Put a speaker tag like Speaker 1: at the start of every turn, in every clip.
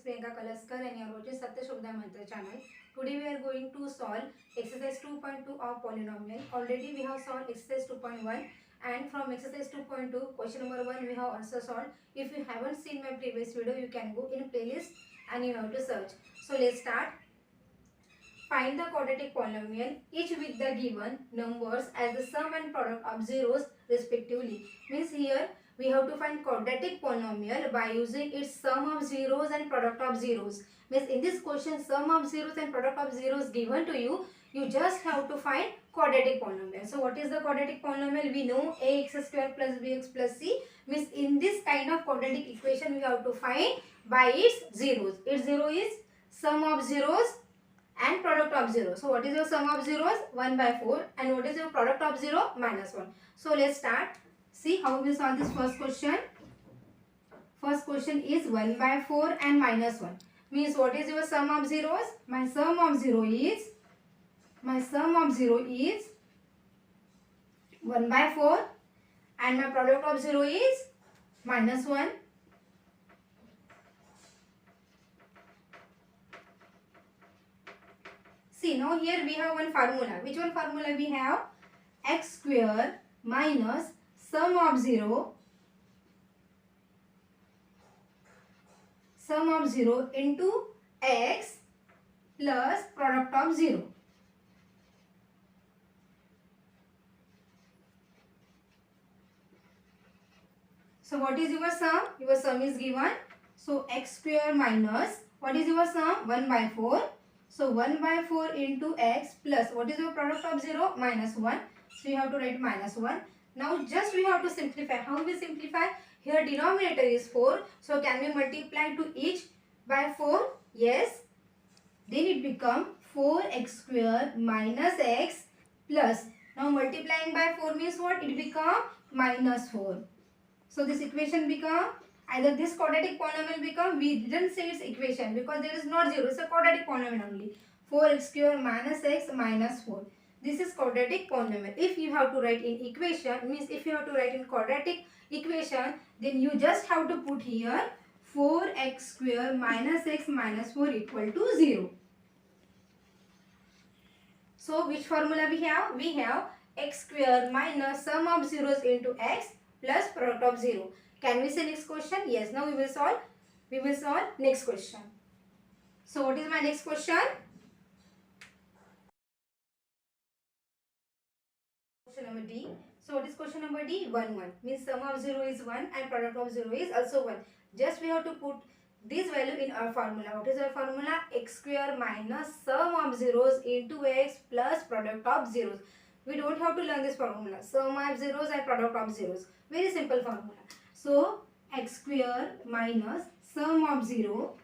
Speaker 1: Priyanka Kalaskar and you are watching Satya Shobda Mantra channel. Today we are going to solve exercise 2.2 of polynomial. Already we have solved exercise 2.1 and from exercise 2.2 question number 1 we have also solved. If you haven't seen my previous video, you can go in playlist and you have to search. So let's start. Find the quadratic polynomial each with the given numbers as the sum and product of zeros respectively. Means here we have to find quadratic polynomial by using its sum of zeros and product of zeros. Means in this question sum of zeros and product of zeros given to you. You just have to find quadratic polynomial. So what is the quadratic polynomial? We know ax square plus bx plus c. Means in this kind of quadratic equation we have to find by its zeros. Its zero is sum of zeros and product of 0. So what is your sum of zeros? 1 by 4. And what is your product of 0? Minus 1. So let's start. See how we solve this first question. First question is 1 by 4 and minus 1. Means what is your sum of zeros? My sum of 0 is 1 by 4 and my product of 0 is minus 1. See, now here we have one formula. Which one formula we have? X square minus sum of 0 into x plus product of 0. So what is your sum? Your sum is given. So x square minus, what is your sum? 1 by 4. So 1 by 4 into x plus, what is your product of 0? Minus 1. So you have to write minus 1. Now just we have to simplify. How we simplify? Here denominator is 4. So can we multiply to each by 4? Yes. Then it become 4x square minus x plus. Now multiplying by 4 means what? It become minus 4. So this equation become, either this quadratic polynomial become, we didn't say its equation because there is not 0, it's a quadratic polynomial only. 4x square minus x minus 4. This is quadratic polynomial. If you have to write in equation, means if you have to write in quadratic equation, then you just have to put here 4x square minus x minus 4 equal to 0. So which formula we have? We have x square minus sum of zeros into x plus product of 0. Can we say next question? Yes. Now we will solve next question. So what is my next question? Question number D. So what is question number D? 1, 1. Means sum of 0 is 1 and product of 0 is also 1. Just we have to put this value in our formula. What is our formula? X square minus sum of zeros into x plus product of zeros. We don't have to learn this formula. Sum of zeros and product of zeros. Very simple formula. So x square minus sum of 0.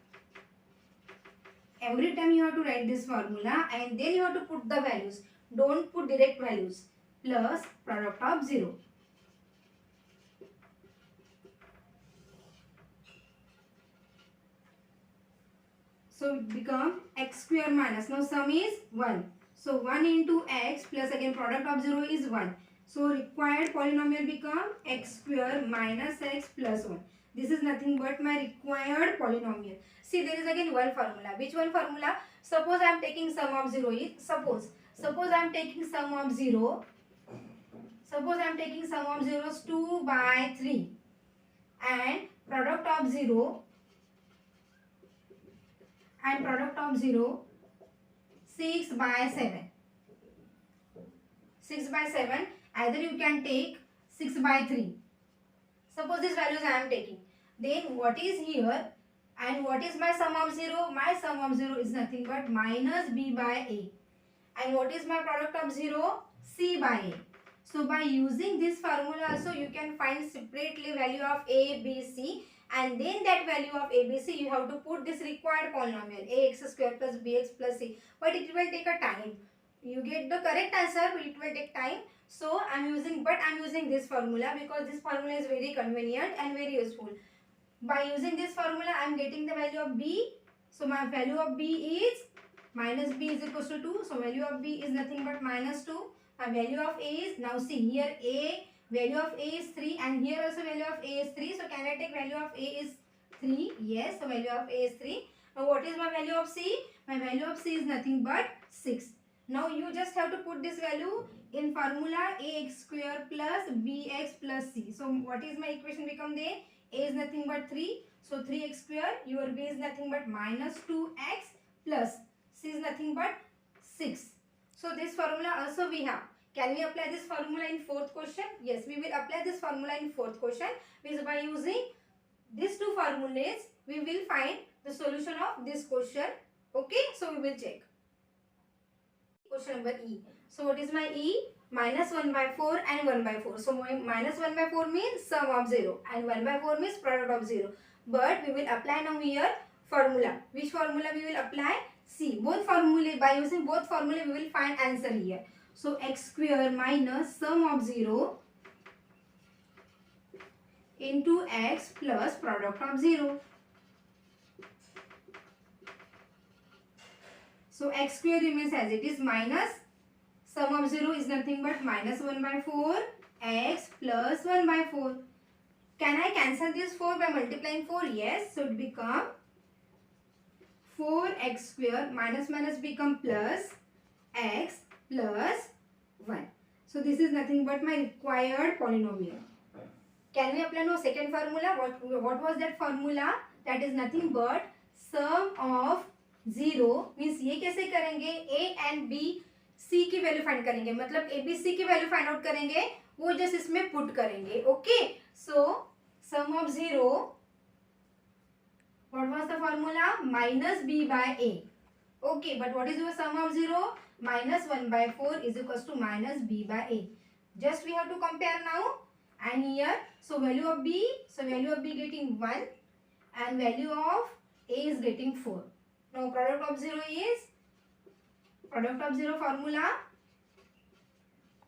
Speaker 1: Every time you have to write this formula and then you have to put the values. Don't put direct values. Plus product of 0. So it become x square minus. Now sum is 1. So 1 into x plus again product of 0 is 1. So required polynomial become x square minus x plus 1. This is nothing but my required polynomial. See, there is again one formula. Which one formula? Suppose I am taking sum of 0 is, suppose I am taking sum of 0. Suppose I am taking sum of 0 is 2 by 3 and product of 0 6 by 7. 6 by 7, either you can take 6 by 3. Suppose these values I am taking. Then what is here and what is my sum of 0? My sum of 0 is nothing but minus b by a. And what is my product of 0? C by a. So by using this formula also you can find separately value of a, b, c. And then that value of ABC you have to put this required polynomial ax square plus bx plus c. But it will take a time. You get the correct answer but it will take time. So I'm using this formula because this formula is very convenient and very useful. By using this formula I'm getting the value of b. So my value of b is minus b is equals to 2. So value of b is nothing but minus 2. My value of a is, now see here a, value of a is 3 and here also value of a is 3. So can I take value of a is 3. Yes, the value of A is 3. Now what is my value of C? My value of C is nothing but 6. Now you just have to put this value in formula ax square plus bx plus c. So what is my equation become there? A is nothing but 3. So 3x square, your b is nothing but minus 2x plus c is nothing but 6. So this formula also we have. Can we apply this formula in fourth question? Yes, we will apply this formula in fourth question. Means by using these two formulas, we will find the solution of this question. Okay, so we will check. Question number E. So what is my E? Minus 1 by 4 and 1 by 4. So my minus 1 by 4 means sum of 0 and 1 by 4 means product of 0. But we will apply now here formula. Which formula we will apply? See, both formula, by using both formula we will find answer here. So x square minus sum of 0 into x plus product of 0. So x square remains as it is minus sum of 0 is nothing but minus 1 by 4 x plus 1 by 4. Can I cancel this 4 by multiplying 4? Yes. So it become 4x square minus minus become plus x plus 1. So this is nothing but my required polynomial. Can we apply now second formula? What was that formula? That is nothing but sum of 0 means ये कैसे करेंगे? A and B C की value find करेंगे, मतलब A B C की value find out करेंगे, वो just इसमें पुट करेंगे. Okay, so sum of 0, what was the formula? Minus B by A. Okay, but what is your sum of 0? Minus 1 by 4 is equals to minus B by A. Just we have to compare now. And here, so value of B getting 1 and value of A is getting 4. Now product of 0 is, product of 0 formula,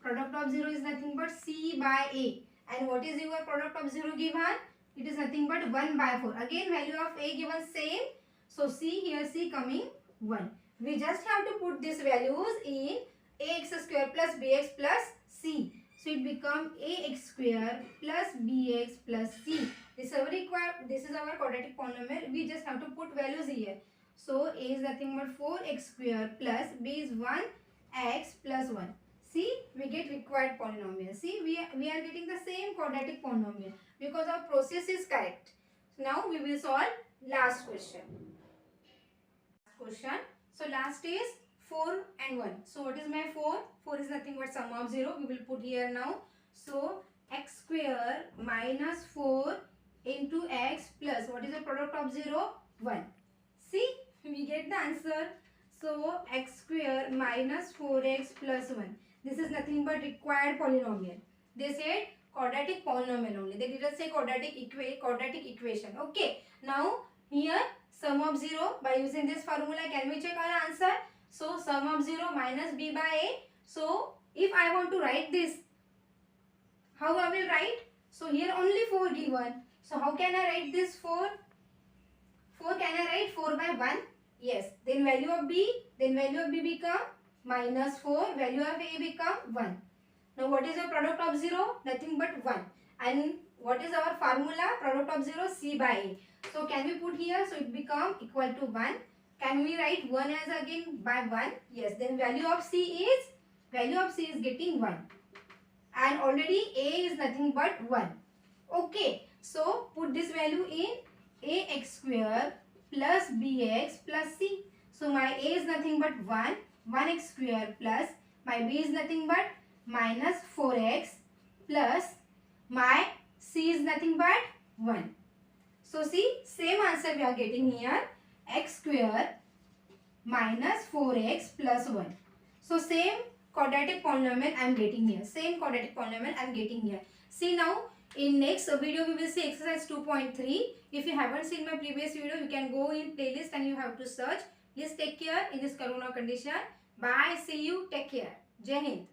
Speaker 1: product of 0 is nothing but C by A. And what is your product of 0 given? It is nothing but 1 by 4. Again value of A given same. So C, here C coming 1. We just have to put these values in ax square plus bx plus c. So it become ax square plus bx plus c. This is our quadratic polynomial. We just have to put values here. So a is nothing but 4x square plus b is 1x plus 1. See, we get required polynomial. See, we are getting the same quadratic polynomial because our process is correct. So now we will solve last question. So last is 4 and 1. So what is my 4? 4 is nothing but sum of 0. We will put here now. So x square minus 4 into x plus, what is the product of 0? 1. See, we get the answer. So x square minus 4x plus 1. This is nothing but required polynomial. They said quadratic polynomial only. They didn't say quadratic equation. Okay. Now here sum of 0, by using this formula can we check our answer? So sum of 0 minus b by a. So if I want to write this, how I will write? So here only 4 given. So how can I write this 4? 4 can I write 4 by 1? Yes. Then value of b become minus 4. Value of a become 1. Now what is your product of 0? Nothing but 1. And what is our formula? Product of 0 c by a. So can we put here? So it become equal to 1. Can we write 1 as again by 1? Yes. Then value of c is getting 1. And already a is nothing but 1. Okay. So put this value in ax square plus bx plus c. So my a is nothing but 1. 1x square plus my b is nothing but minus 4x plus my c is nothing but 1. So see, same answer we are getting here. X square minus 4x plus 1. So same quadratic polynomial I am getting here. See now, in next video we will see exercise 2.3. If you haven't seen my previous video, you can go in playlist and you have to search. Please take care in this corona condition. Bye. See you. Take care. Jai Hind.